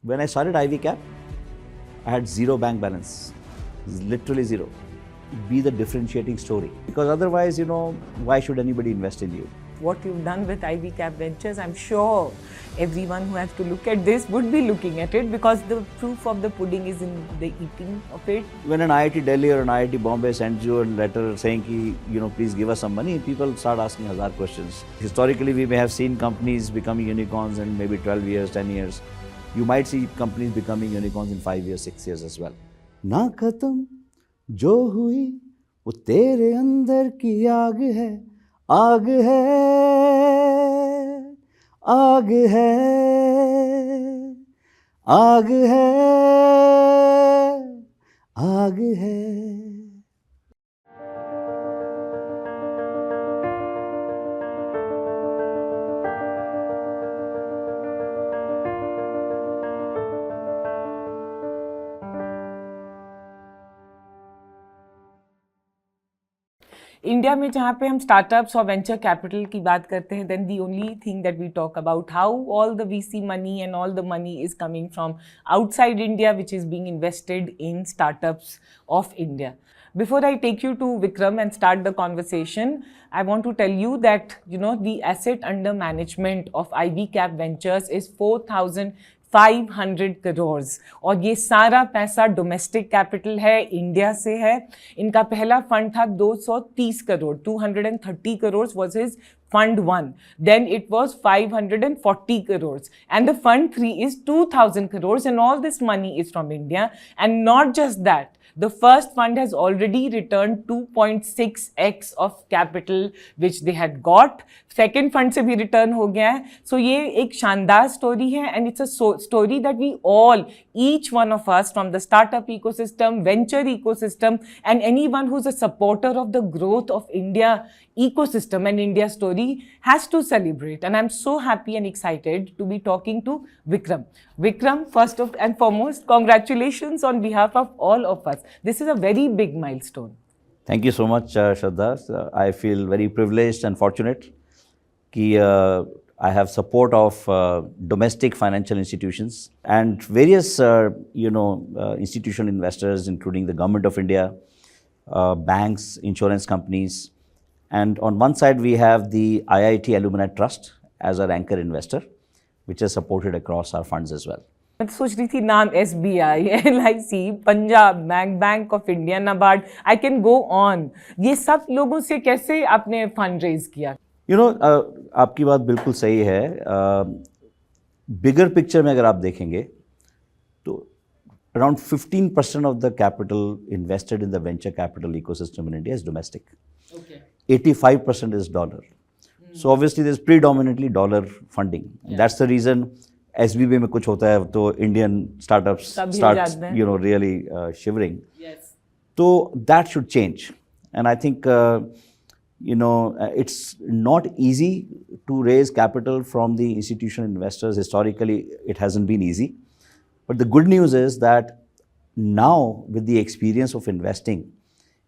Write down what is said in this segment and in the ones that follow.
When I started IvyCap, I had zero bank balance, literally zero. Be the differentiating story, because otherwise, why should anybody invest in you? What you've done with IvyCap Ventures, I'm sure everyone who has to look at this would be looking at it, because the proof of the pudding is in the eating of it. When an IIT Delhi or an IIT Bombay sends you a letter saying, please give us some money, people start asking 1,000 questions. Historically, we may have seen companies becoming unicorns in maybe 12 years, 10 years. You might see companies becoming unicorns in 5 years, 6 years as well. Na khatam jo hui, wo tere andar ki aag hai, aag hai, aag hai, aag hai, aag hai. India में जहाँ पे हम startups और venture capital की बात करते हैं, then the only thing that we talk about how all the VC money and all the money is coming from outside India which is being invested in startups of India. Before I take you to Vikram and start the conversation, I want to tell you that, the asset under management of IvyCap Ventures is 4,500 crores. और ये सारा पैसा domestic capital है, India से है. इनका पहला fund था 230 crore, 230 crores was his Fund 1. Then it was 540 crores. And the Fund 3 is 2,000 crores. And all this money is from India. And not just that. The first fund has already returned 2.6x of capital which they had got. Second fund से भी return हो गया है. So ये एक शानदार story है, and it's a story that we all, each one of us from the startup ecosystem, venture ecosystem, and anyone who's a supporter of the growth of India ecosystem and India story has to celebrate. And I'm so happy and excited to be talking to Vikram. Vikram, first and foremost, congratulations on behalf of all of us. This is a very big milestone. Thank you so much, Shradha. I feel very privileged and fortunate that I have support of domestic financial institutions and various, institutional investors, including the Government of India, banks, insurance companies. And on one side, we have the IIT Alumni Trust as our anchor investor, which is supported across our funds as well. मैं सोच रही थी नाम SBI, LIC, Punjab bank, bank of India, NABARD, I can go on. ये सब लोगों से कैसे आपने फंड रेज किया? आपकी बात बिल्कुल सही है. बिगर पिक्चर में अगर आप देखेंगे तो around 15% of the capital invested in the venture capital ecosystem in India is domestic. Okay. 85% is dollar. So obviously there's predominantly dollar funding. Yeah. That's the reason SBB में कुछ होता है तो Indian startups start really shivering. Yes. So that should change. And I think it's not easy to raise capital from the institutional investors. Historically, it hasn't been easy. But the good news is that now, with the experience of investing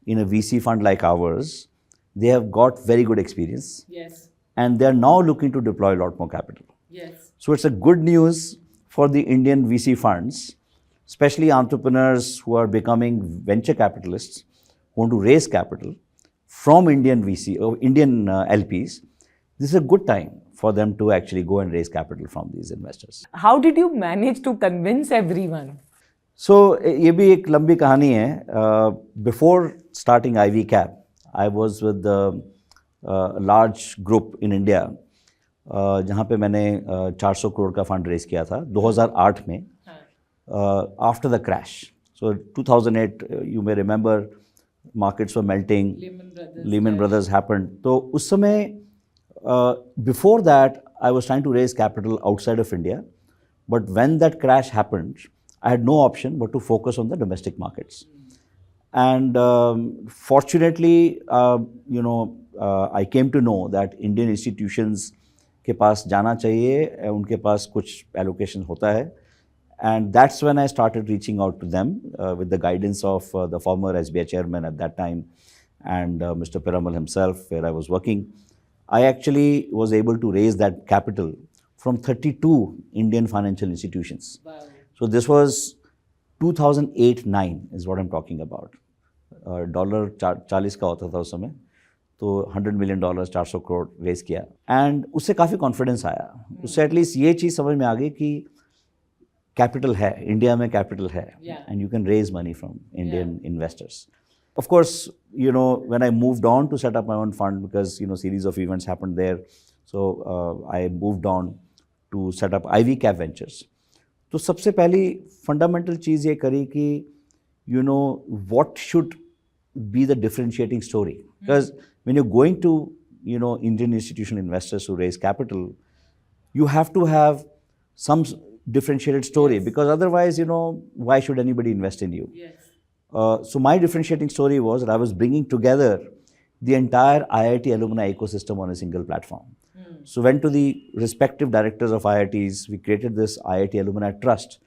in a VC fund like ours, they have got very good experience. Yes. And they are now looking to deploy a lot more capital. Yes. So it's a good news for the Indian VC funds, especially entrepreneurs who are becoming venture capitalists, who want to raise capital from Indian VC or Indian LPs. This is a good time for them to actually go and raise capital from these investors. How did you manage to convince everyone? So ये भी एक लंबी कहानी है. Before starting IvyCap, I was with a large group in India, जहाँ पे मैंने 400 crore का फंड रेज किया था 2008 में, after the crash. So 2008, you may remember, markets were melting. Lehman Brothers happened. तो उस समय, before that, I was trying to raise capital outside of India. But when that crash happened, I had no option but to focus on the domestic markets. And fortunately, I came to know that Indian institutions के पास जाना चाहिए, उनके पास कुछ allocation होता है. And that's when I started reaching out to them with the guidance of the former SBI chairman at that time and Mr. Piramal himself, where I was working. I actually was able to raise that capital from 32 Indian financial institutions. Wow. So this was 2008-9 is what I'm talking about. Dollar 40 का होता था उस समय, तो $100 million 400 crore raise किया, and उससे काफ़ी confidence आया. उससे एटलीस्ट ये चीज़ समझ में आ गई कि कैपिटल है, इंडिया में कैपिटल है, and you can raise money from Indian investors. Of course, when I moved on to set up my own fund, because, series of events happened there. So I moved on to set up IvyCap Ventures. तो सबसे पहली fundamental चीज़ ये करी कि, what should be the differentiating story? Because when you're going to, Indian institutional investors who raise capital, you have to have some differentiated story, because otherwise, why should anybody invest in you? Yes. So my differentiating story was that I was bringing together the entire IIT alumni ecosystem on a single platform. So went to the respective directors of IITs. We created this IIT Alumni Trust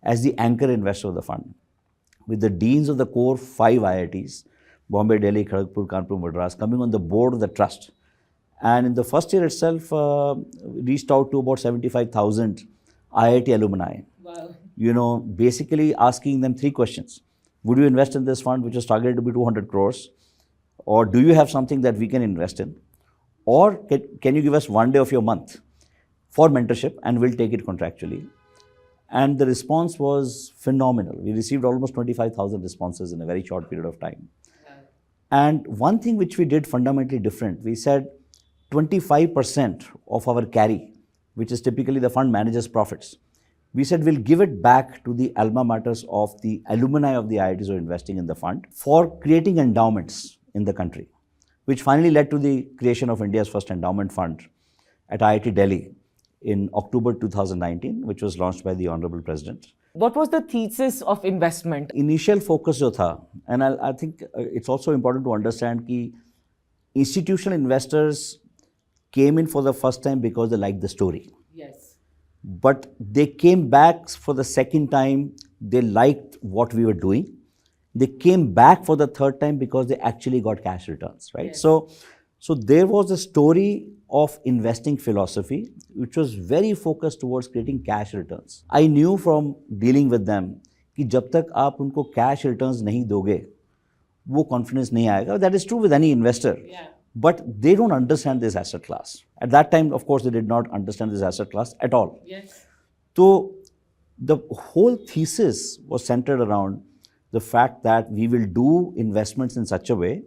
as the anchor investor of the fund, with the deans of the core 5 IITs, Bombay, Delhi, Kharagpur, Kanpur, Madras, coming on the board of the trust. And in the first year itself, reached out to about 75,000 IIT alumni. Wow. Basically asking them 3 questions. Would you invest in this fund, which is targeted to be 200 crores? Or do you have something that we can invest in? Or can you give us 1 day of your month for mentorship, and we'll take it contractually? And the response was phenomenal. We received almost 25,000 responses in a very short period of time. And one thing which we did fundamentally different, we said 25% of our carry, which is typically the fund manager's profits, we said we'll give it back to the alma maters of the alumni of the IITs who are investing in the fund for creating endowments in the country, which finally led to the creation of India's first endowment fund at IIT Delhi in October 2019, which was launched by the Honorable President. What was the thesis of investment? Initial focus jo tha, and I think it's also important to understand कि institutional investors came in for the first time because they liked the story. Yes. But they came back for the second time, they liked what we were doing. They came back for the third time because they actually got cash returns, right? Yes. So there was a story of investing philosophy, which was very focused towards creating cash returns. I knew from dealing with them कि जब तक आप उनको cash returns नहीं दोगे, वो confidence नहीं आएगा. That is true with any investor. Yeah. But they don't understand this asset class. At that time, of course, they did not understand this asset class at all. Yes. So the whole thesis was centered around the fact that we will do investments in such a way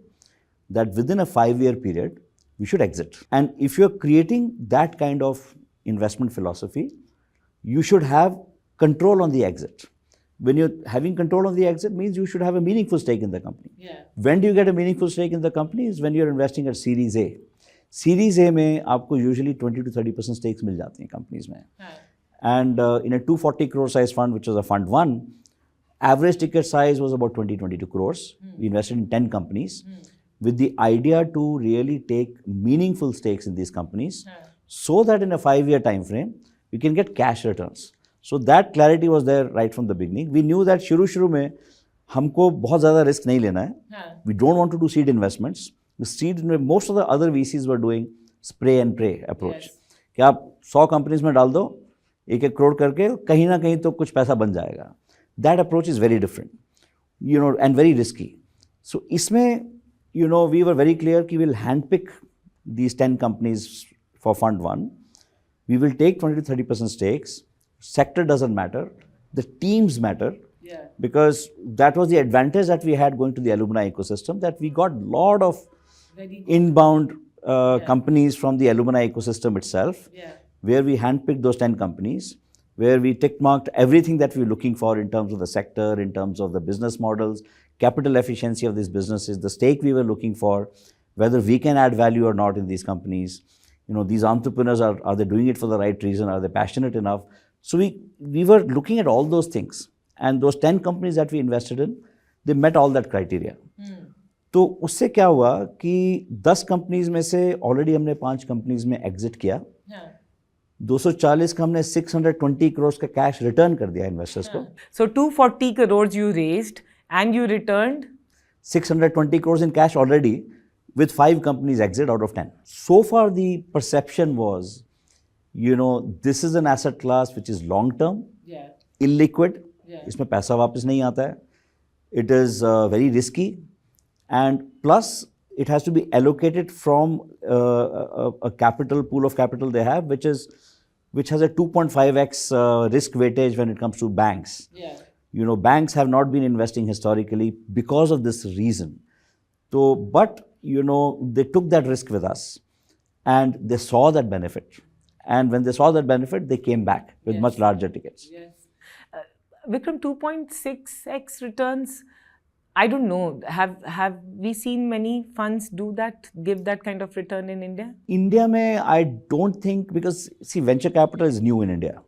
that within a 5-year period, we should exit. And if you're creating that kind of investment philosophy, you should have control on the exit. When you're having control on the exit, means you should have a meaningful stake in the company. Yeah. When do you get a meaningful stake in the company? Is when you're investing at Series A. Series A में आपको usually 20 to 30% stakes मिल जाती हैं companies में. And in a 240 crore size fund, which was a fund 1, average ticket size was about 20-22 crores. We invested in 10 companies with the idea to really take meaningful stakes in these companies so that in a 5-year time frame, we can get cash returns. So that clarity was there right from the beginning. We knew that शुरू में हमको बहुत ज़्यादा risk नहीं लेना है. We don't want to do seed investments. The seed, most of the other VCs were doing spray and pray approach. कि आप 100 companies में डाल दो, 1-1 करोड़ करके, कहीं ना कहीं तो कुछ पैसा बन जाएगा. That approach is very different, and very risky. So इसमें, we were very clear कि we'll handpick these 10 companies for Fund 1. We will take 20 to 30% stakes. Sector doesn't matter. The teams matter. Yeah. Because that was the advantage that we had going to the alumni ecosystem, that we got a lot of inbound companies from the alumni ecosystem itself, where we handpicked those 10 companies, where we tick-marked everything that we were looking for in terms of the sector, in terms of the business models, capital efficiency of these businesses, the stake we were looking for, whether we can add value or not in these companies. These entrepreneurs, are they doing it for the right reason? Are they passionate enough? So we were looking at all those things. And those 10 companies that we invested in, they met all that criteria. तो उससे क्या हुआ कि 10 companies में से already हमने 5 companies में exit किया. 240 का हमने 620 करोड़ का कैश रिटर्न कर दिया इन्वेस्टर्स को. So 240 crores you raised and you returned 620 crores in cash already, with 5 companies exit out of 10. So far the perception was, this is an asset class which is long term. Yeah. illiquid, इसमें पैसा वापस नहीं आता है, it is very risky, and plus it has to be allocated from a capital pool of capital they have, which has a 2.5x risk weightage when it comes to banks. You know, banks have not been investing historically because of this reason. So, but you know, they took that risk with us, and they saw that benefit. And when they saw that benefit, they came back with much larger tickets. Vikram, 2.6x returns. I don't know. Have we seen many funds do that, give that kind of return in India? India mein, I don't think, because see, venture capital is new in India.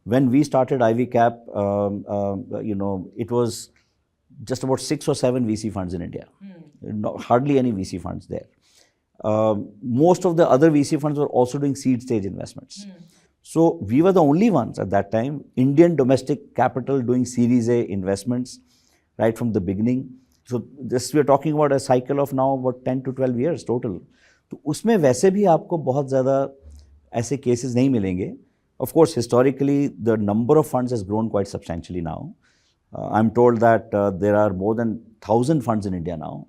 When we started IvyCap, you know, it was just about 6 or 7 VC funds in India. Hardly any VC funds there. Most of the other VC funds were also doing seed stage investments. So we were the only ones at that time, Indian domestic capital doing Series A investments right from the beginning. So this we are talking about a cycle of now about 10 to 12 years total. तो उसमें वैसे भी आपको बहुत ज़्यादा ऐसे cases नहीं मिलेंगे. Of course, historically, the number of funds has grown quite substantially now. I'm told that there are more than 1,000 funds in India now.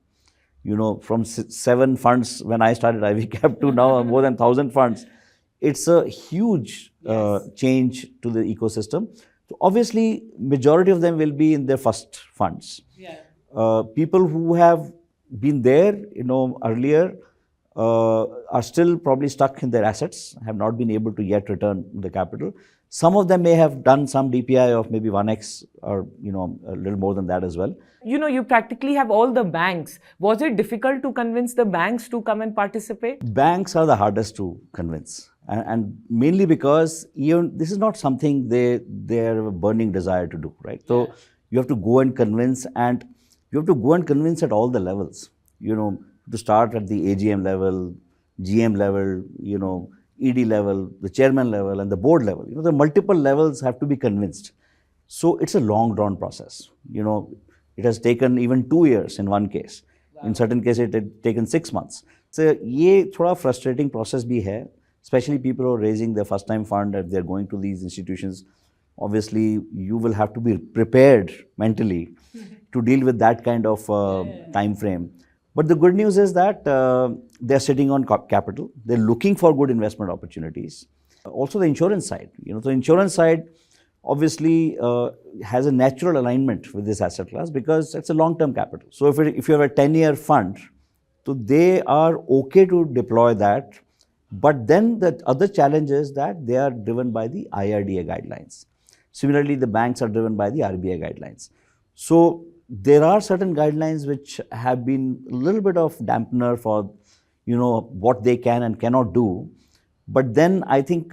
You know, from 7 funds when I started IvyCap to now more than 1,000 funds. It's a huge change to the ecosystem. So obviously, majority of them will be in their first funds. People who have been there, you know, earlier are still probably stuck in their assets, have not been able to yet return the capital. Some of them may have done some DPI of maybe 1x or, you know, a little more than that as well. You know, you practically have all the banks. Was it difficult to convince the banks to come and participate? Banks are the hardest to convince. And mainly because even this is not something they are a burning desire to do, right? So you have to go and convince, and you have to go and convince at all the levels. You know, to start at the AGM level, GM level, you know, ED level, the chairman level, and the board level. You know, the multiple levels have to be convinced. So it's a long drawn process. You know, it has taken even 2 years in one case. In certain cases, it had taken 6 months. So ये थोड़ा frustrating process भी है. Especially people who are raising their first time fund and they're going to these institutions. Obviously, you will have to be prepared mentally to deal with that kind of time frame. But the good news is that they're sitting on capital. They're looking for good investment opportunities. Also the insurance side. You know, the insurance side obviously has a natural alignment with this asset class because it's a long-term capital. So if you have a 10-year fund, so they are okay to deploy that. But then the other challenge is that they are driven by the IRDA guidelines. Similarly, the banks are driven by the RBI guidelines. So there are certain guidelines which have been a little bit of dampener for, you know, what they can and cannot do. But then I think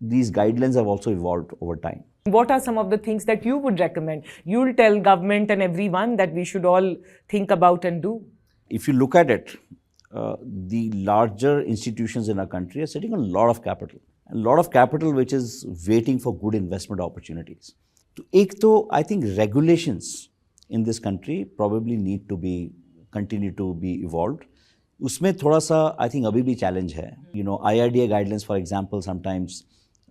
these guidelines have also evolved over time. What are some of the things that you would recommend? You'll tell government and everyone that we should all think about and do. If you look at it, the larger institutions in our country are sitting on a lot of capital. A lot of capital which is waiting for good investment opportunities. So, एक तो I think regulations in this country probably need to be continue to be evolved. उसमें थोड़ा सा I think अभी भी challenge है. You know, IRDA guidelines, for example, sometimes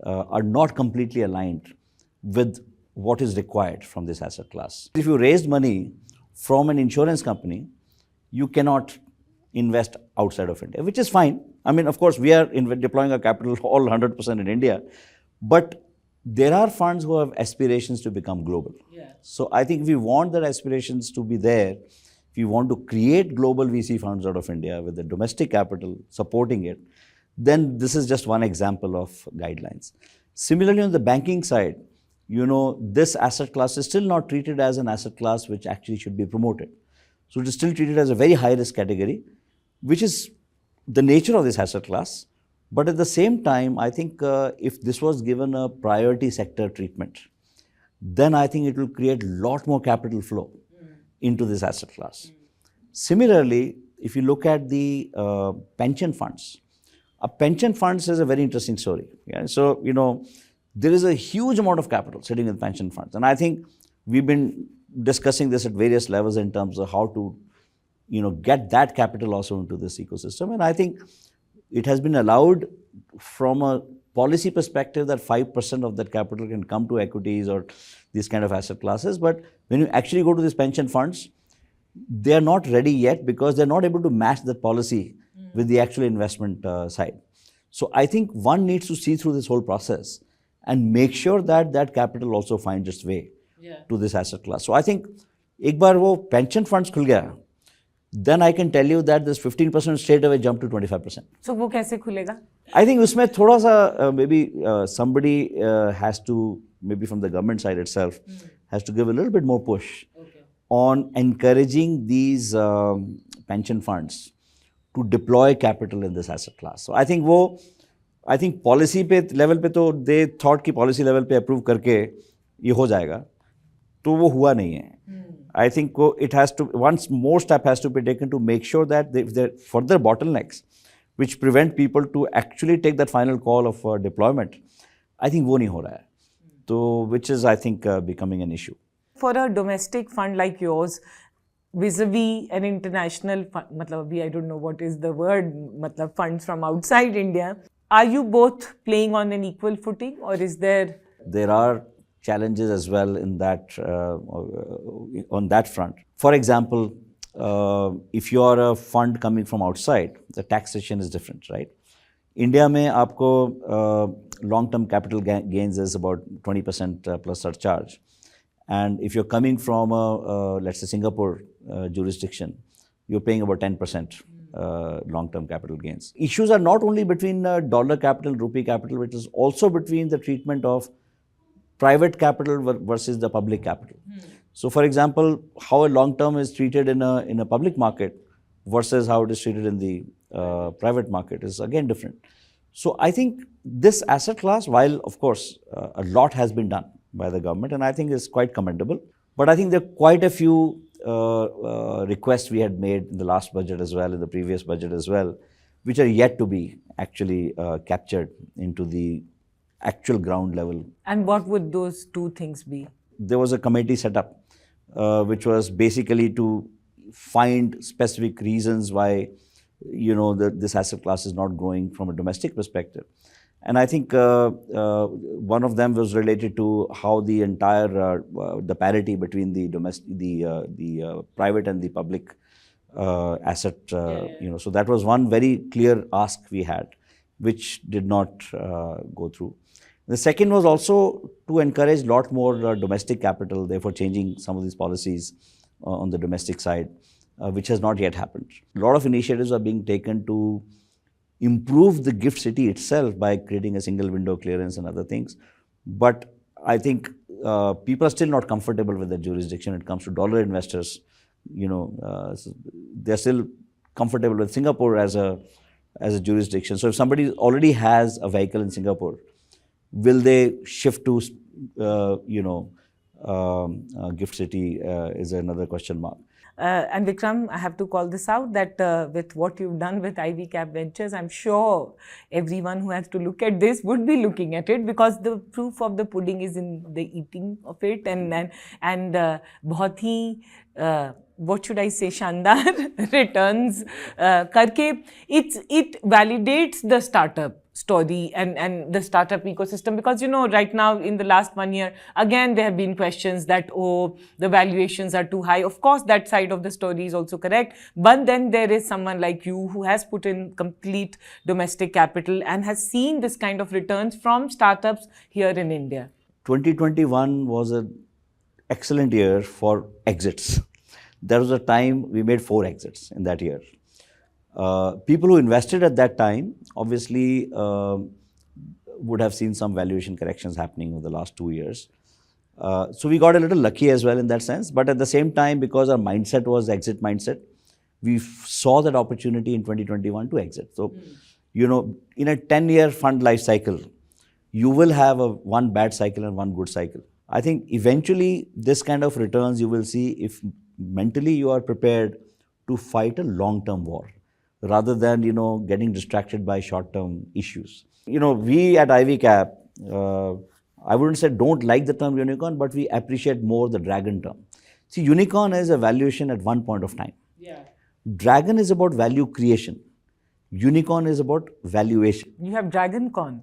are not completely aligned with what is required from this asset class. If you raised money from an insurance company, you cannot invest outside of India, which is fine. I mean, of course, we are deploying our capital all 100% in India, but there are funds who have aspirations to become global. So I think if we want their aspirations to be there, if we want to create global VC funds out of India with the domestic capital supporting it, then this is just one example of guidelines. Similarly, on the banking side, you know, this asset class is still not treated as an asset class which actually should be promoted. So it is still treated as a very high risk category, which is the nature of this asset class. But at the same time, I think if this was given a priority sector treatment, then I think it will create a lot more capital flow into this asset class. Similarly, if you look at the pension funds, pension funds is a very interesting story. Yeah? So, you know, there is a huge amount of capital sitting in pension funds. And I think we've been discussing this at various levels in terms of how to, you know, get that capital also into this ecosystem. And I think it has been allowed from a policy perspective that 5% of that capital can come to equities or these kind of asset classes. But when you actually go to these pension funds, they are not ready yet because they're not able to match that policy with the actual investment side. So I think one needs to see through this whole process and make sure that that capital also finds its way to this asset class. So I think एक बार वो pension funds खुल गया, then I can tell you that this 15% straight away jump to 25%. So वो कैसे खुलेगा? I think उसमें थोड़ा सा maybe somebody has to, maybe from the government side itself, has to give a little bit more push on encouraging these pension funds to deploy capital in this asset class. So I think policy पे level पे तो they thought कि policy level पे approve करके ये हो जाएगा, तो वो हुआ नहीं है. I think it has to, once more step has to be taken to make sure that if there are further bottlenecks which prevent people to actually take that final call of deployment, I think वो नहीं हो रहा है. So which is I think becoming an issue. For a domestic fund like yours, vis-a-vis an international fund, matlab abhi I don't know what is the word, matlab funds from outside India, are you both playing on an equal footing, or is there? There are challenges as well in that on that front. For example, if you are a fund coming from outside, the taxation is different, right? India में आपको long-term capital gains is about 20% plus surcharge, and if you're coming from a let's say Singapore jurisdiction, you're paying about 10% long-term capital gains. Issues are not only between dollar capital, rupee capital, which is also between the treatment of private capital versus the public capital. So, for example, how a long term is treated in a public market versus how it is treated in the private market is again different. So, I think this asset class, while of course a lot has been done by the government, and I think is quite commendable, but I think there are quite a few requests we had made in the last budget as well, in the previous budget as well, which are yet to be actually captured into the actual ground level. And what would those two things be? There was a committee set up which was basically to find specific reasons why this asset class is not growing from a domestic perspective. And I think one of them was related to how the entire the parity between the private and the public asset. So that was one very clear ask we had, which did not go through. The second was also to encourage a lot more domestic capital, therefore changing some of these policies on the domestic side, which has not yet happened. A lot of initiatives are being taken to improve the gift city itself by creating a single window clearance and other things. But I think people are still not comfortable with the jurisdiction when it comes to dollar investors. They're still comfortable with Singapore as a jurisdiction. So if somebody already has a vehicle in Singapore, will they shift to gift city is another question mark. And Vikram, I have to call this out that with what you've done with IvyCap Ventures, I'm sure everyone who has to look at this would be looking at it, because the proof of the pudding is in the eating of it, and बहुत ही what should I say, शानदार returns करके it validates the startup story and the startup ecosystem, because right now in the last 1 year again there have been questions that the valuations are too high. Of course that side of the story is also correct, but then there is someone like you who has put in complete domestic capital and has seen this kind of returns from startups here in India. 2021 was an excellent year for exits. There was a time we made 4 exits in that year. People who invested at that time obviously would have seen some valuation corrections happening over the last 2 years. So we got a little lucky as well in that sense. But at the same time, because our mindset was exit mindset, we saw that opportunity in 2021 to exit. So, in a 10-year fund life cycle, you will have one bad cycle and one good cycle. I think eventually this kind of returns you will see if mentally you are prepared to fight a long-term war, rather than, getting distracted by short-term issues. We at IvyCap, I wouldn't say don't like the term unicorn, but we appreciate more the dragon term. See, unicorn is a valuation at one point of time. Yeah. Dragon is about value creation. Unicorn is about valuation. You have Dragon Con.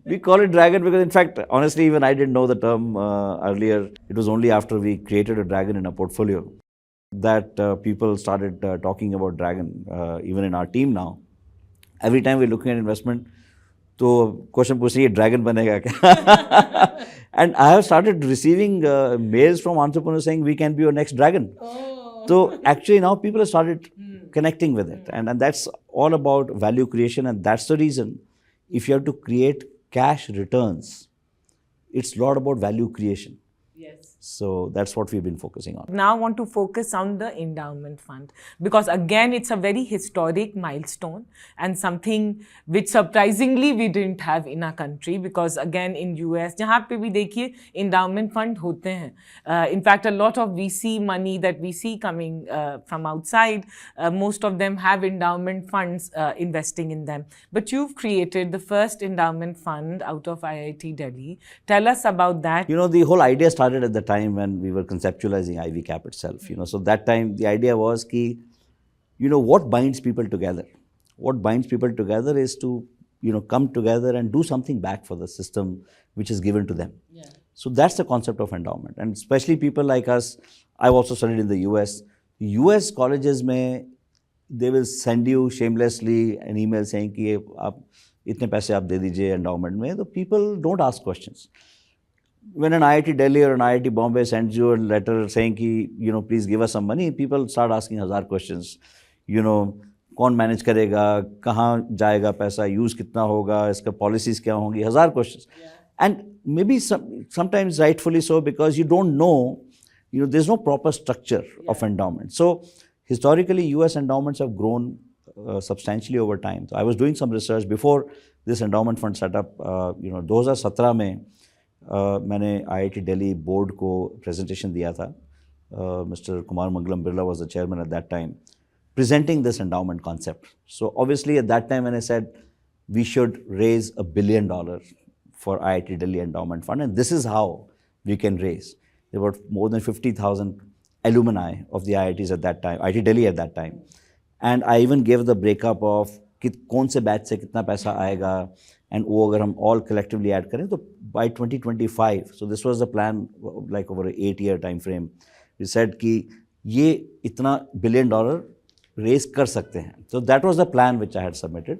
We call it dragon because, in fact, honestly, even I didn't know the term earlier. It was only after we created a dragon in a portfolio that people started talking about dragon, even in our team now. Every time we're looking at investment, तो question पूछ रही है dragon बनेगा क्या? And I have started receiving mails from entrepreneurs saying we can be your next dragon. So actually now people have started connecting with it, and that's all about value creation, and that's the reason if you have to create cash returns, it's a lot about value creation. Yes. So that's what we've been focusing on. Now I want to focus on the endowment fund because again it's a very historic milestone and something which surprisingly we didn't have in our country because again in US जहाँ पे भी देखिए endowment fund होते हैं. In fact a lot of VC money that we see coming from outside, most of them have endowment funds investing in them. But you've created the first endowment fund out of IIT Delhi. Tell us about that. You know, the whole idea started at the time when we were conceptualizing IvyCap itself. You know, so that time the idea was ki, you know, what binds people together? What binds people together is to, you know, come together and do something back for the system which is given to them. Yeah. So that's the concept of endowment, and especially people like us. I've also studied in the US. US colleges में they will send you shamelessly an email saying कि आप इतने पैसे आप दे दीजिए endowment में. The people don't ask questions. When an IIT Delhi or an IIT Bombay sends you a letter saying कि, you know, please give us some money, people start asking 1,000 questions. You know, कौन manage करेगा, कहाँ जाएगा पैसा, use कितना होगा, इसका policies क्या होंगी, 1,000 questions. And maybe sometimes rightfully so because you don't know, you know, there's no proper structure of endowment. So historically, US endowments have grown substantially over time. So I was doing some research before this endowment fund set up. You know, 2017 में मैंने IIT Delhi board को presentation दिया था. Mr. Kumar Mangalam Birla was the chairman at that time, presenting this endowment concept. So obviously at that time when I said we should raise $1 billion for IIT Delhi endowment fund, and this is how we can raise. There were more than 50,000 alumni of the IITs at that time, IIT Delhi at that time. And I even gave the breakup of कौन से batch से कितना पैसा आएगा, and वो अगर हम all collectively add करें तो by 2025, so this was the plan like over an 8-year time frame, we said कि ये इतना $1 billion raise कर सकते हैं. So that was the plan which I had submitted,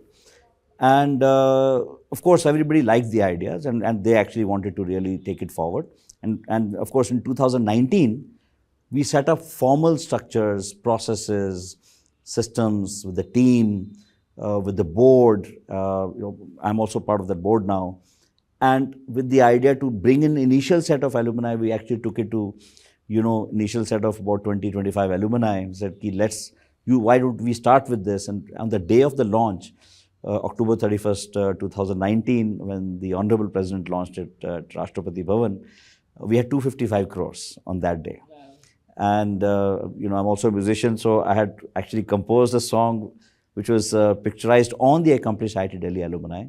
and of course everybody liked the ideas, and they actually wanted to really take it forward, and of course in 2019 we set up formal structures, processes, systems with the team, with the board. You know, I'm also part of the board now, and with the idea to bring in initial set of alumni, we actually took it to, you know, initial set of about 20-25 alumni. Said, why don't we start with this? And on the day of the launch, October 31st, 2019, when the Honorable President launched it at Rashtrapati Bhavan, we had 255 crores on that day. Wow. And, you know, I'm also a musician, so I had actually composed a song which was picturized on the accomplished IIT Delhi alumni.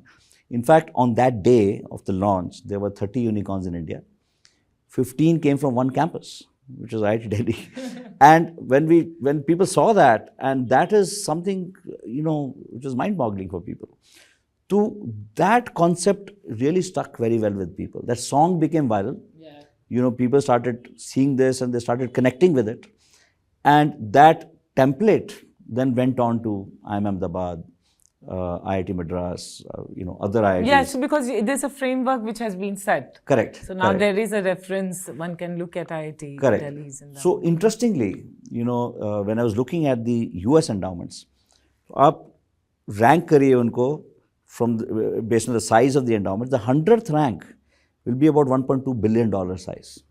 In fact, on that day of the launch, there were 30 unicorns in India. 15 came from one campus, which was IIT Delhi. And when people saw that, and that is something, you know, which was mind-boggling for people. So that concept really stuck very well with people. That song became viral. Yeah. You know, people started seeing this and they started connecting with it. And that template then went on to IIM Ahmedabad, IIT Madras, you know, other IITs. Yes, because there's a framework which has been set. Correct. So now there is a reference, one can look at IIT Delhi's. So interestingly, you know, when I was looking at the US endowments, आप rank करिए उनको from based on the size of the endowment, the 100th rank will be about $1.2 billion size.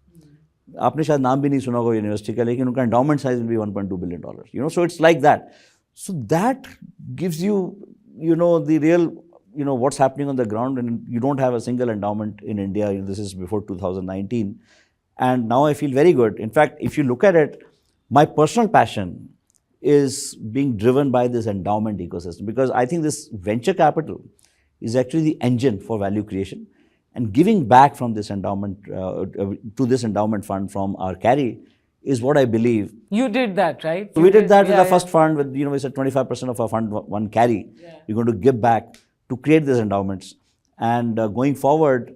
आपने शायद नाम भी नहीं सुना होगा यूनिवर्सिटी का, लेकिन उनका endowment size will be $1.2 billion. You know, so it's like that. So that gives you, you know, the real, you know, what's happening on the ground, and you don't have a single endowment in India. This is before 2019. And now I feel very good. In fact, if you look at it, my personal passion is being driven by this endowment ecosystem, because I think this venture capital is actually the engine for value creation, and giving back from this endowment to this endowment fund from our carry is what I believe. You did that, right? So we did that with the first fund. With, you know, we said 25% of our fund, one carry. Yeah. We're going to give back to create these endowments. And going forward,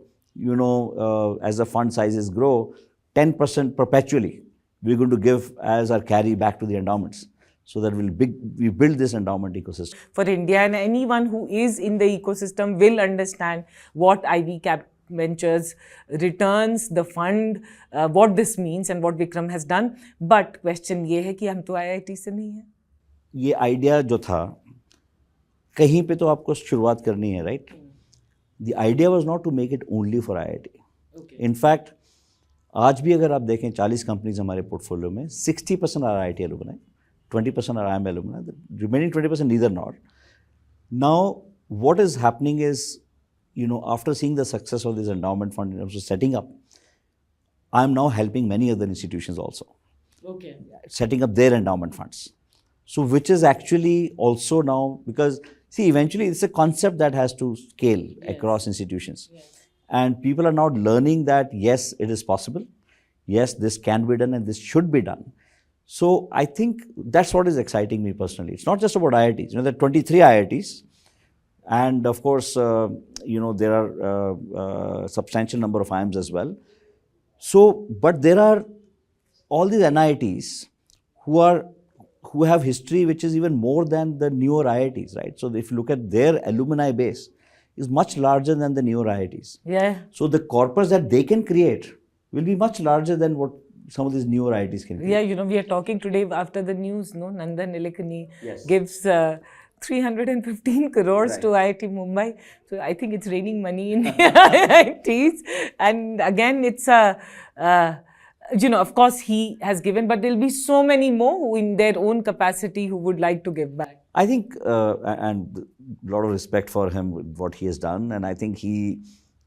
as the fund sizes grow, 10% perpetually we're going to give as our carry back to the endowments, so that we build this endowment ecosystem. For India, and anyone who is in the ecosystem will understand what IvyCap Ventures returns, the fund, what this means and what Vikram has done. But question ये है कि हम तो IIT से नहीं हैं. ये idea जो था, कहीं पे तो आपको शुरुआत करनी है, right? The idea was not to make it only for IIT. In fact आज भी अगर आप देखें 40 कंपनीज हमारे पोर्टफोलियो में, 60% are IIT alumni, 20% are IIM alumni, the remaining 20% neither nor. Now, what is happening is, after seeing the success of this endowment fund in terms of setting up, I am now helping many other institutions also. Okay. Setting up their endowment funds. So, which is actually also now, because see, eventually it's a concept that has to scale across institutions. Yes. And people are now learning that, yes, it is possible. Yes, this can be done and this should be done. So I think that's what is exciting me personally. It's not just about IITs. There are 23 IITs, and of course, there are a substantial number of IIMs as well. So, but there are all these NITs who have history which is even more than the newer IITs, right? So if you look at their alumni base, is much larger than the newer IITs. Yeah. So the corpus that they can create will be much larger than what some of these newer IITs can create. Yeah, we are talking today after the news, Nandan Nilekani gives 315 crores to IIT Mumbai. So I think it's raining money in IITs. And again, it's of course he has given, but there'll be so many more who in their own capacity who would like to give back. I think, and a lot of respect for him with what he has done. And I think he,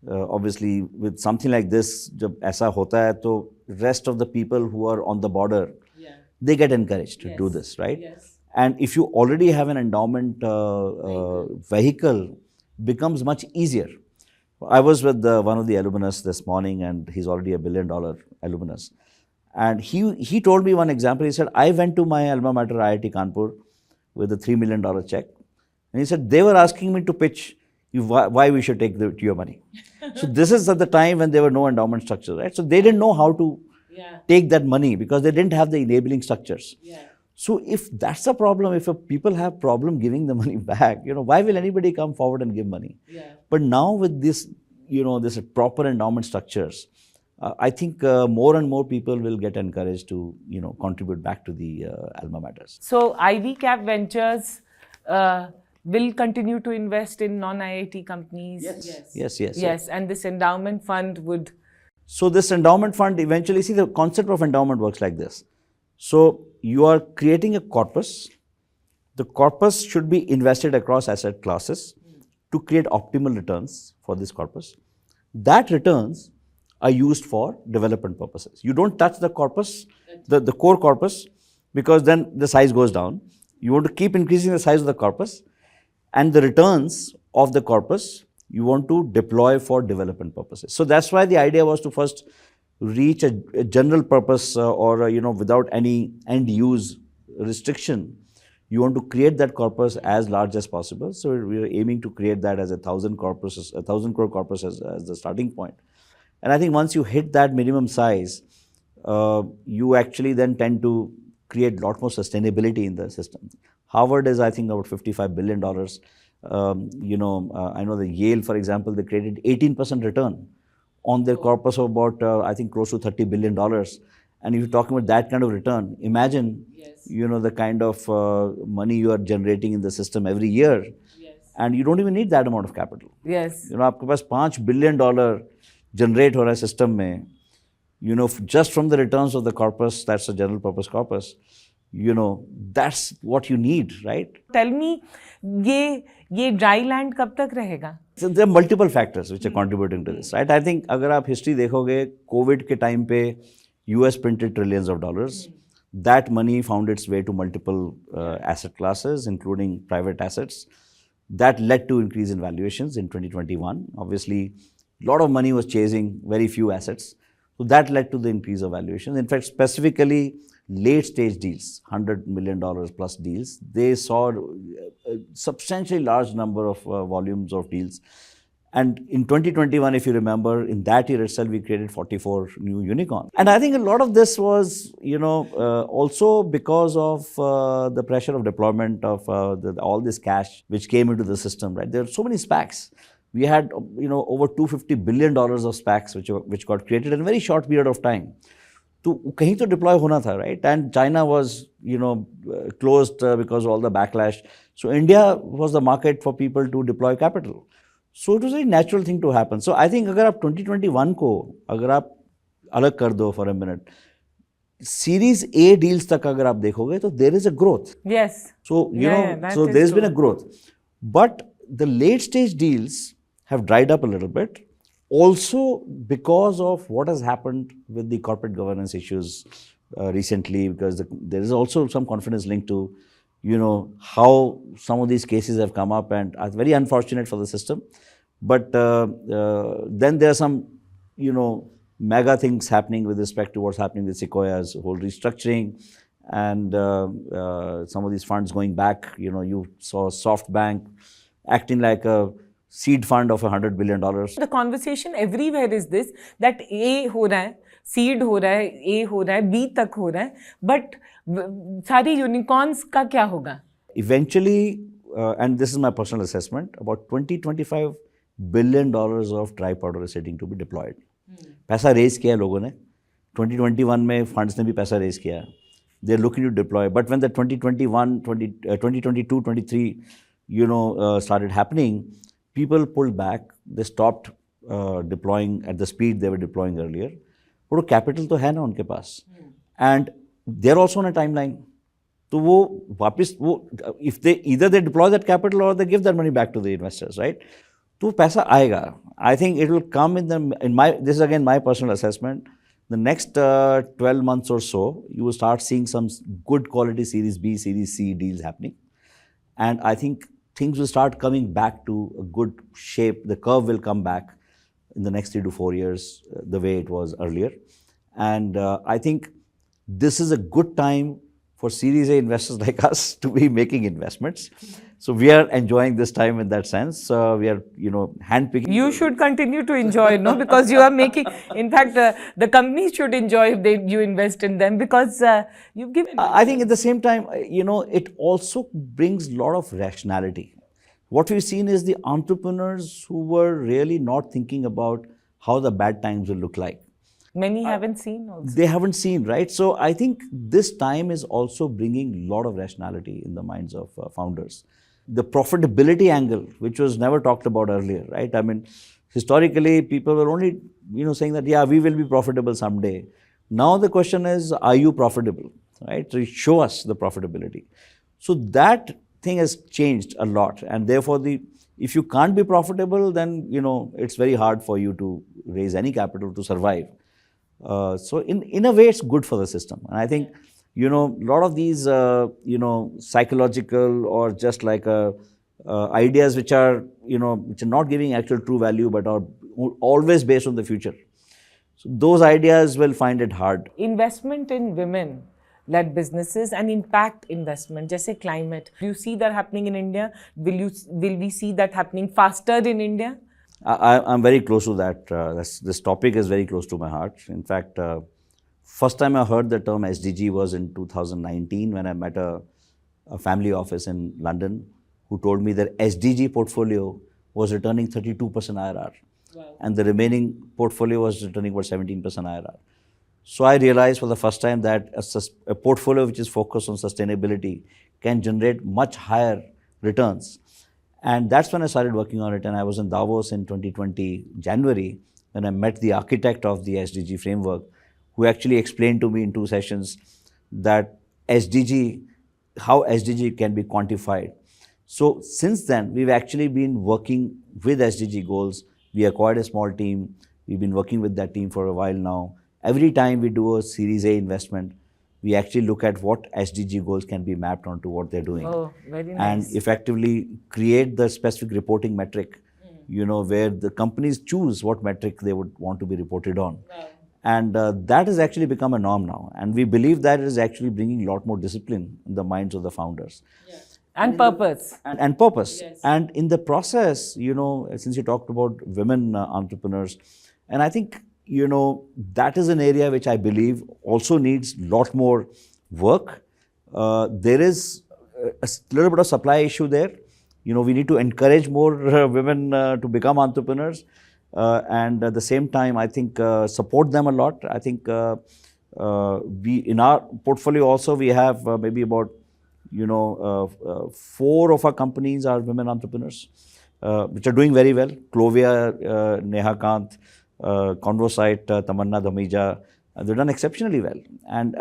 obviously, with something like this, जब ऐसा होता है तो rest of the people who are on the border, they get encouraged to do this, right? Yes. And if you already have an endowment vehicle, becomes much easier. I was with one of the alumnus this morning, and he's already $1 billion alumnus. And he told me one example. He said, I went to my alma mater IIT Kanpur with a $3 million check. And he said, they were asking me to pitch why we should take your money. So this is at the time when there were no endowment structures, right? So they didn't know how to take that money because they didn't have the enabling structures. Yeah. So if that's a problem, if people have problem giving the money back, why will anybody come forward and give money? Yeah. But now with this, this proper endowment structures, I think more and more people will get encouraged to, contribute back to the alma maters. So IvyCap Ventures will continue to invest in non-IIT companies? Yes. And this endowment fund would? So this endowment fund, eventually, see, the concept of endowment works like this. So you are creating a corpus. The corpus should be invested across asset classes to create optimal returns for this corpus. That returns are used for development purposes. You don't touch the corpus, the core corpus, because then the size goes down. You want to keep increasing the size of the corpus, and the returns of the corpus you want to deploy for development purposes. So that's why the idea was to first reach a general purpose or without any end use restriction. You want to create that corpus as large as possible. So we are aiming to create that as 1,000 crore corpus as the starting point. And I think once you hit that minimum size, you actually then tend to create a lot more sustainability in the system. Harvard is, I think, about $55 billion. I know the Yale, for example, they created 18% return on their corpus of about, I think, close to $30 billion. And if you're talking about that kind of return, imagine, the kind of money you are generating in the system every year. Yes. And you don't even need that amount of capital. Yes. आपके पास $5 billion generate हो रहा है system में, just from the returns of the corpus, that's a general purpose corpus, that's what you need, right? Tell me, ये dry land कब तक रहेगा? So there are multiple factors which are contributing to this, right? I think अगर आप history देखोगे, COVID के time पे US printed trillions of dollars. That money found its way to multiple asset classes, including private assets. That led to increase in valuations in 2021. Obviously, a lot of money was chasing very few assets. So that led to the increase of valuations. In fact, specifically, late stage deals, $100 million plus deals. They saw a substantially large number of volumes of deals. And in 2021, if you remember, in that year itself, we created 44 new unicorns. And I think a lot of this was, also because of the pressure of deployment of all this cash which came into the system, right? There are so many SPACs. We had, over $250 billion of SPACs which got created in a very short period of time. तो कहीं तो deploy होना था, right? And China was, closed because of all the backlash. So India was the market for people to deploy capital. So it was a very natural thing to happen. So I think अगर आप 2021 को अगर आप अलग कर दो for a minute, Series A deals तक अगर आप देखोगे तो there is a growth. Yes. So so there has been a growth, but the late stage deals have dried up a little bit. Also because of what has happened with the corporate governance issues recently, because there is also some confidence linked to, how some of these cases have come up, and are very unfortunate for the system. But then there are some, mega things happening with respect to what's happening with Sequoia's whole restructuring, and some of these funds going back. You saw SoftBank acting like a seed fund of $100 billion. The conversation everywhere is this, that A हो रहा है, seed हो रहा है, A हो रहा है, B तक हो रहा है, but सारी unicorns का क्या होगा? Eventually, and this is my personal assessment, about $20-25 billion of dry powder is sitting to be deployed. पैसा raise किया है लोगों ने, 2021 में funds ने भी पैसा raise किया है. They're looking to deploy, but when the 2022, 23, started happening, people pulled back. They stopped deploying at the speed they were deploying earlier. But capital तो है ना उनके पास, and they're also on a timeline. तो वो वापस if they either they deploy that capital or they give that money back to the investors, right? तो पैसा आएगा. I think it will come this is again my personal assessment. The next 12 months or so, you will start seeing some good quality Series B, Series C deals happening, and I think things will start coming back to a good shape. The curve will come back in the next 3 to 4 years the way it was earlier. And I think this is a good time for Series A investors like us to be making investments. So we are enjoying this time in that sense. We are, handpicking. You should continue to enjoy, no? Because you are making, in fact, the companies should enjoy if you invest in them, because you've given. I think at the same time, it also brings a lot of rationality. What we've seen is the entrepreneurs who were really not thinking about how the bad times will look like. Many haven't seen also. They haven't seen, right? So I think this time is also bringing a lot of rationality in the minds of founders. The profitability angle, which was never talked about earlier, right? I mean, historically, people were only, saying that, yeah, we will be profitable someday. Now the question is, are you profitable, right? So show us the profitability. So that thing has changed a lot, and therefore if you can't be profitable, then it's very hard for you to raise any capital to survive. So in a way, it's good for the system, and I think a lot of these psychological or just like ideas which are which are not giving actual true value but are always based on the future. So those ideas will find it hard. Investment in women-led businesses and impact investment, just say climate. Do you see that happening in India? Will we see that happening faster in India? I'm very close to that. This topic is very close to my heart. In fact, first time I heard the term SDG was in 2019 when I met a family office in London who told me that SDG portfolio was returning 32% IRR. Wow. And the remaining portfolio was returning about 17% IRR. So I realized for the first time that a portfolio which is focused on sustainability can generate much higher returns. And that's when I started working on it. And I was in Davos in 2020, January, when I met the architect of the SDG framework, who actually explained to me in 2 sessions that how SDG can be quantified. So since then, we've actually been working with SDG goals. We acquired a small team. We've been working with that team for a while now. Every time we do a Series A investment, we actually look at what SDG goals can be mapped onto what they're doing. Oh, very nice. And effectively create the specific reporting metric, where the companies choose what metric they would want to be reported on. Wow. And that has actually become a norm now. And we believe that it is actually bringing a lot more discipline in the minds of the founders. And purpose. And purpose. Yes. And in the process, since you talked about women entrepreneurs, and I think, that is an area which I believe also needs a lot more work. There is a little bit of supply issue there. We need to encourage more women to become entrepreneurs. And at the same time, I think support them a lot. I think we, in our portfolio also, we have maybe about 4 of our companies are women entrepreneurs, which are doing very well. Clovia, Neha Kant, Convosite, Tamanna Dhamija, they've done exceptionally well. And,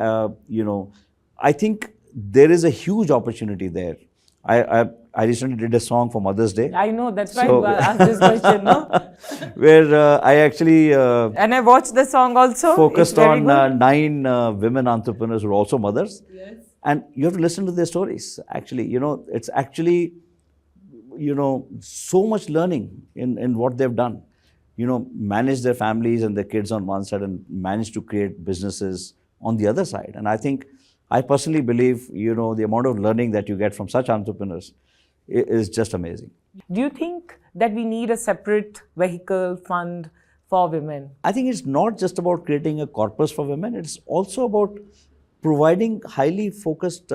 I think there is a huge opportunity there. I recently did a song for Mother's Day. I know, that's why I asked this question, no? Where I actually... and I watched the song also. Focused on 9 women entrepreneurs who are also mothers. Yes. And you have to listen to their stories, actually. It's actually, so much learning in what they've done. Manage their families and their kids on one side and manage to create businesses on the other side. And I personally believe, the amount of learning that you get from such entrepreneurs is just amazing. Do you think that we need a separate vehicle fund for women? I think it's not just about creating a corpus for women. It's also about providing highly focused,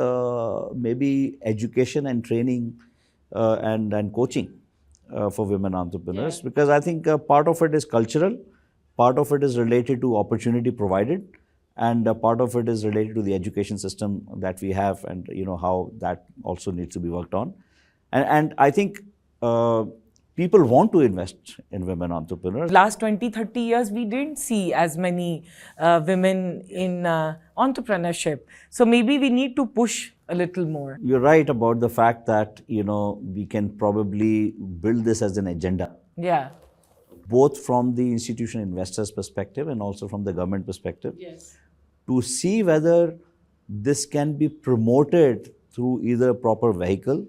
maybe education and training and coaching for women entrepreneurs. Yeah. Because I think part of it is cultural, part of it is related to opportunity provided, and part of it is related to the education system that we have, and how that also needs to be worked on. And I think people want to invest in women entrepreneurs. Last 20-30 years, we didn't see as many women in entrepreneurship. So maybe we need to push a little more. You're right about the fact that, we can probably build this as an agenda. Yeah. Both from the institutional investors' perspective and also from the government perspective. Yes. To see whether this can be promoted through either a proper vehicle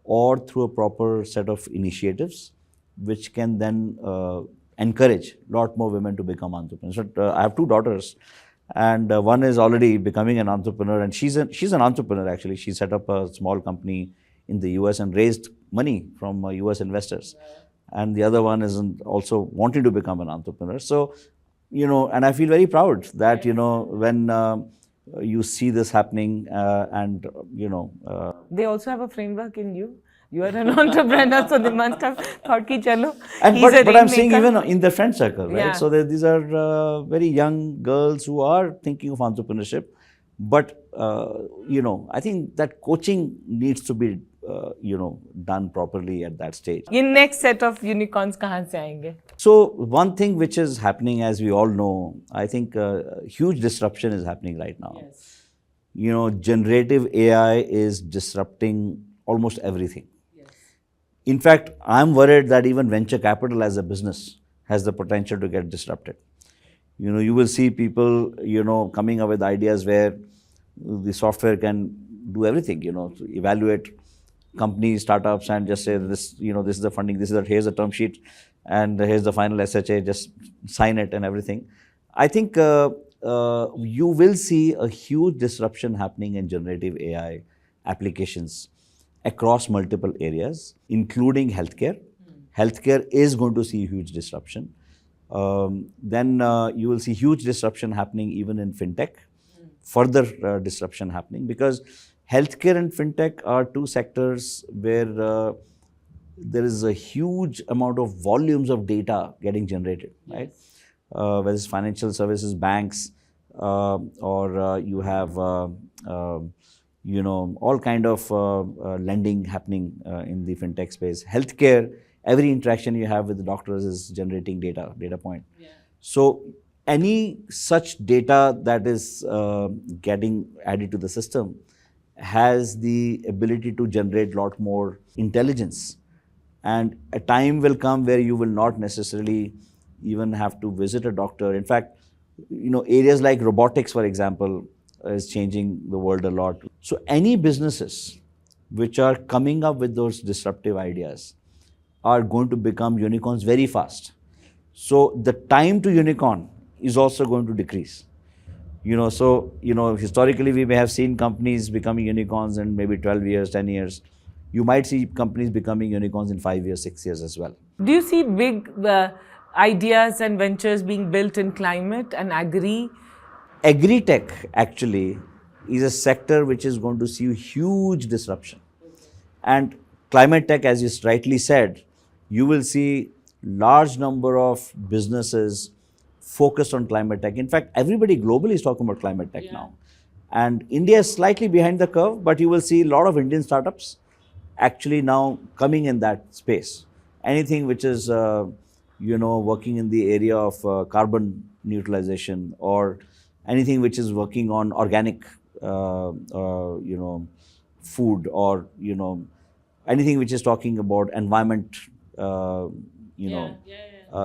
or through a proper set of initiatives, which can then encourage a lot more women to become entrepreneurs. So, I have 2 daughters, and one is already becoming an entrepreneur, and she's an entrepreneur actually. She set up a small company in the US and raised money from US investors. And the other one is also wanting to become an entrepreneur. So, and I feel very proud that, when you see this happening and, they also have a framework in you. You are an entrepreneur, so they must have thought ki chalo. But I'm seeing even in their friend circle, right? Yeah. So these are very young girls who are thinking of entrepreneurship. But, I think that coaching needs to be, done properly at that stage. Your next set of unicorns kahan se aayenge? So one thing which is happening, as we all know, I think huge disruption is happening right now. Yes. Generative AI is disrupting almost everything. Yes. In fact, I'm worried that even venture capital as a business has the potential to get disrupted. You will see people, coming up with ideas where the software can do everything, to evaluate companies, startups, and just say this, this is the funding, here's the term sheet, and here's the final SHA, just sign it and everything. I think you will see a huge disruption happening in generative AI applications across multiple areas, including healthcare. Healthcare is going to see huge disruption. Then you will see huge disruption happening even in fintech, further disruption happening, because healthcare and fintech are 2 sectors where there is a huge amount of volumes of data getting generated, right? Whether it's financial services, banks, or you have, all kind of lending happening in the fintech space. Healthcare, every interaction you have with the doctors is generating data point. Yeah. So any such data that is getting added to the system has the ability to generate a lot more intelligence. And a time will come where you will not necessarily even have to visit a doctor. In fact, areas like robotics, for example, is changing the world a lot. So any businesses which are coming up with those disruptive ideas are going to become unicorns very fast. So the time to unicorn is also going to decrease. So historically we may have seen companies becoming unicorns in maybe 12 years, 10 years. You might see companies becoming unicorns in 5 years, 6 years as well. Do you see big ideas and ventures being built in climate and agri? Agri-tech actually is a sector which is going to see huge disruption. And climate tech, as you rightly said, you will see large number of businesses focused on climate tech. In fact, everybody globally is talking about climate tech now. And India is slightly behind the curve, but you will see a lot of Indian startups actually now coming in that space. Anything which is, working in the area of carbon neutralization, or anything which is working on organic, food, or, anything which is talking about environment,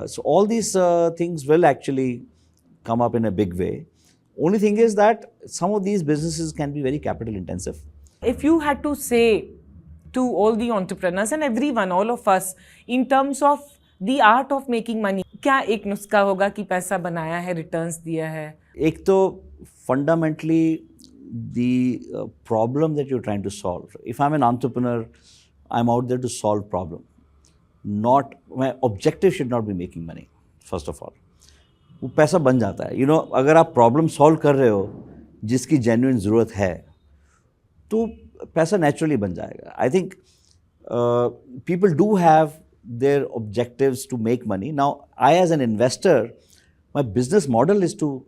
so all these things will actually come up in a big way. Only thing is that some of these businesses can be very capital intensive. If you had to say to all the entrepreneurs and everyone, all of us, in terms of the art of making money, क्या एक नुस्खा होगा कि पैसा बनाया है, returns दिया है? एक तो fundamentally the problem that you're trying to solve. If I'm an entrepreneur, I'm out there to solve problem. Not, my objective should not be making money, first of all. वो पैसा बन जाता है. अगर आप प्रॉब्लम सॉल्व कर रहे हो जिसकी जेन्युइन ज़रूरत है तो पैसा नेचुरली बन जाएगा. I think people do have their objectives to make money. Now I as an investor, my business model is to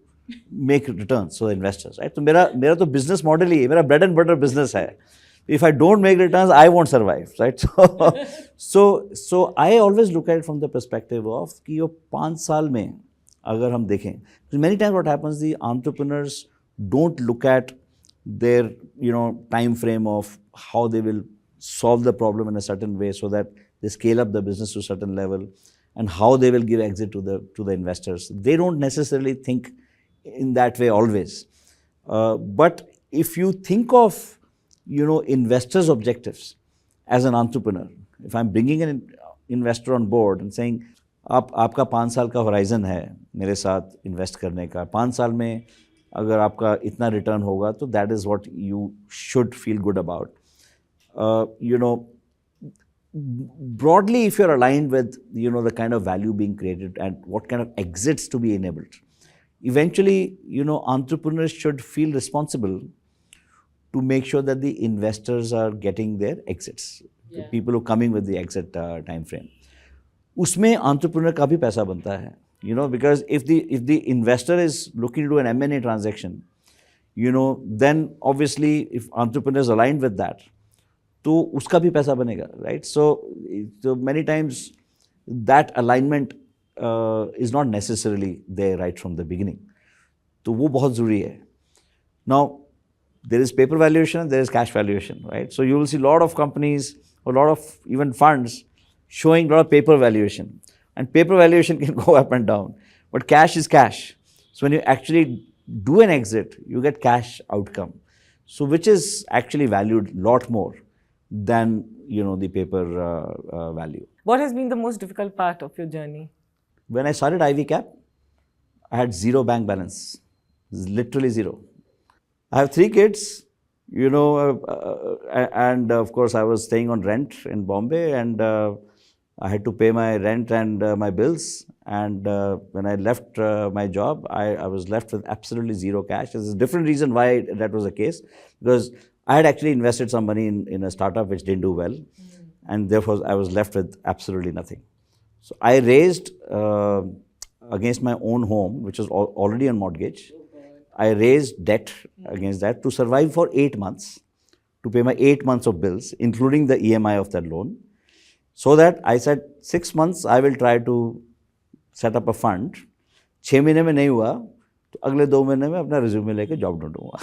make returns for investors, right. तो मेरा तो बिजनेस मॉडल ही है, मेरा ब्रेड एंड बटर बिजनेस है. If I don't make returns, I won't survive, right? So I always look at it from the perspective of कि यो 5 साल में अगर हम देखें, many times what happens, the entrepreneurs don't look at their time frame of how they will solve the problem in a certain way so that they scale up the business to a certain level, and how they will give exit to the investors. They don't necessarily think in that way always. But if you think of investors' objectives as an entrepreneur, if I'm bringing an investor on board and saying, आपका 5 साल का horizon है मेरे साथ invest करने का, 5 साल में अगर आपका इतना रिटर्न होगा तो that is what you should feel good about. Broadly, if you're aligned with the kind of value being created and what kind of exits to be enabled, eventually entrepreneurs should feel responsible to make sure that the investors are getting their exits. The people who are coming with the exit time frame. उसमें entrepreneur का भी पैसा बनता है. Because if the investor is looking to do an M&A transaction, then obviously if entrepreneur is aligned with that, तो उसका भी पैसा बनेगा, right? So many times that alignment is not necessarily there right from the beginning. तो वो बहुत ज़रूरी है. Now, there is paper valuation and there is cash valuation, right? So you will see a lot of companies, a lot of even funds showing a lot of paper valuation. And paper valuation can go up and down. But cash is cash. So when you actually do an exit, you get cash outcome. So which is actually valued a lot more than, the paper value. What has been the most difficult part of your journey? When I started IvyCap, I had zero bank balance. Literally zero. I have 3 kids, and of course I was staying on rent in Bombay, and I had to pay my rent and my bills. And when I left my job, I was left with absolutely zero cash. There's a different reason why that was the case, because I had actually invested some money in a startup which didn't do well, and therefore I was left with absolutely nothing. So I raised against my own home, which was already on mortgage. I raised debt against that to survive for 8 months, to pay my 8 months of bills, including the EMI of that loan. So that I said 6 months I will try to set up a fund. 6 महीने में नहीं हुआ तो अगले 2 महीने में अपना resume लेके job ढूंढूंगा.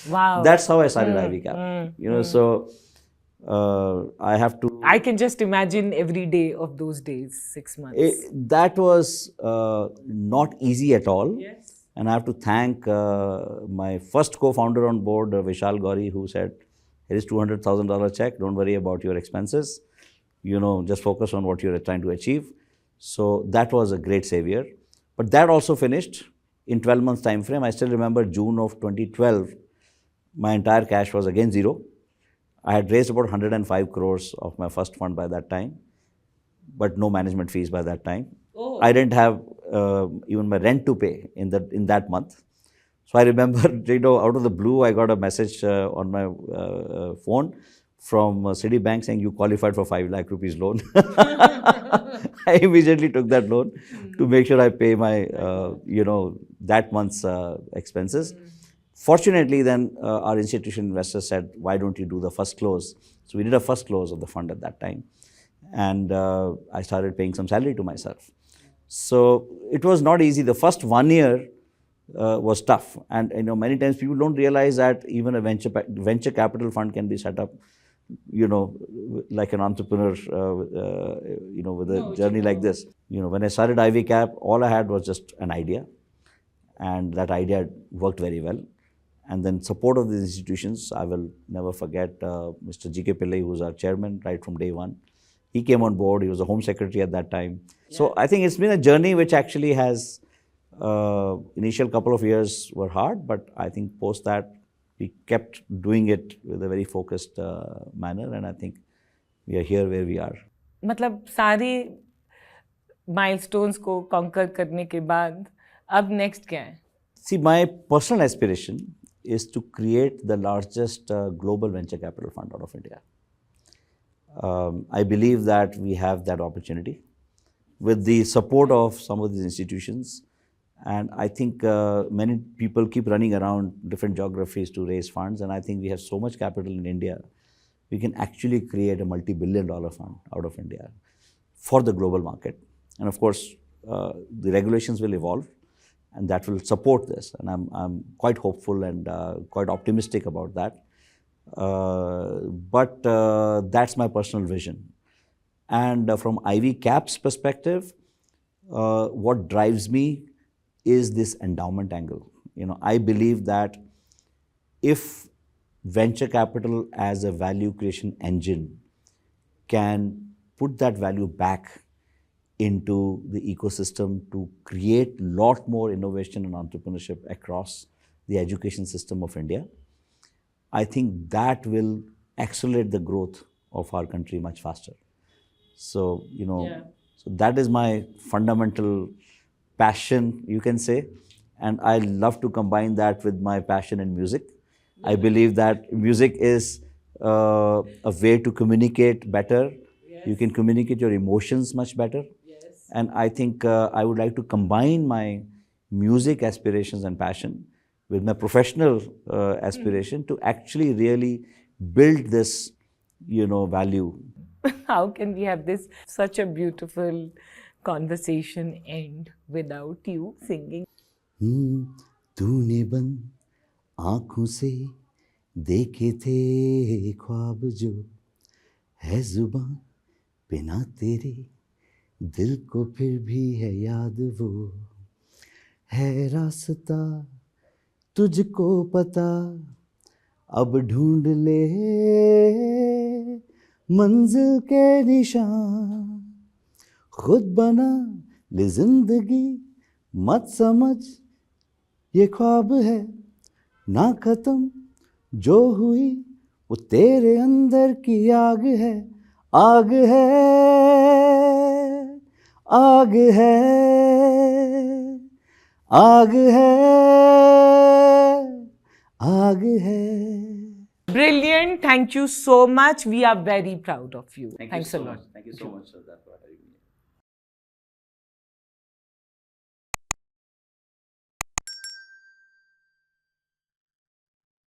Wow. That's how I started IvyCap. So I have to. I can just imagine every day of those days, 6 months. That was not easy at all. Yes. And I have to thank my first co-founder on board, Vishal Gauri, who said, here is $200,000 check, don't worry about your expenses, just focus on what you're trying to achieve. So that was a great savior. But that also finished in 12 months time frame. I still remember June of 2012, my entire cash was again zero. I had raised about 105 crores of my first fund by that time, but no management fees by that time. Oh. I didn't have even my rent to pay in that month. So I remember, out of the blue, I got a message on my phone from Citibank saying you qualified for 5 lakh rupees loan. I immediately took that loan to make sure I pay my, that month's expenses. Fortunately, then our institutional investors said, why don't you do the first close? So we did a first close of the fund at that time. And I started paying some salary to myself. So it was not easy. The first 1 year was tough. And many times people don't realize that even a venture capital fund can be set up, like an entrepreneur, with a journey like this. When I started IvyCap, all I had was just an idea. And that idea worked very well. And then support of these institutions, I will never forget Mr. G.K. Pillai, who's our chairman right from day one. He came on board. He was the Home Secretary at that time. Yeah. So I think it's been a journey which actually has, initial couple of years were hard, but I think post that, we kept doing it with a very focused manner, and I think we are here where we are. मतलब सारे milestones को conquer करने के बाद अब next क्या है? See, my personal aspiration is to create the largest global venture capital fund out of India. I believe that we have that opportunity with the support of some of these institutions. And I think many people keep running around different geographies to raise funds. And I think we have so much capital in India, we can actually create a multi-billion-dollar fund out of India for the global market. And of course, the regulations will evolve and that will support this. And I'm quite hopeful and quite optimistic about that. But that's my personal vision. And from IvyCap's perspective, what drives me is this endowment angle. I believe that if venture capital as a value creation engine can put that value back into the ecosystem to create a lot more innovation and entrepreneurship across the education system of India, I think that will accelerate the growth of our country much faster. So, so that is my fundamental passion, you can say. And I love to combine that with my passion in music. I believe that music is a way to communicate better. Yes. You can communicate your emotions much better. Yes. And I think I would like to combine my music aspirations and passion with my professional aspiration to actually really build this, value. How can we have this such a beautiful conversation end without you singing? तूने बंद आँखों से देखे थे ख्वाब जो है जुबां पे ना तेरे दिल को फिर भी है याद वो है रास्ता तुझको पता अब ढूंढ ले मंजिल के निशान खुद बना ले जिंदगी मत समझ ये ख्वाब है ना खत्म जो हुई वो तेरे अंदर की आग है आग है आग है आग है आग है. Brilliant. Thank you so much. We are very proud of you. Thanks a lot. Thank you so much, Shradha, for having me.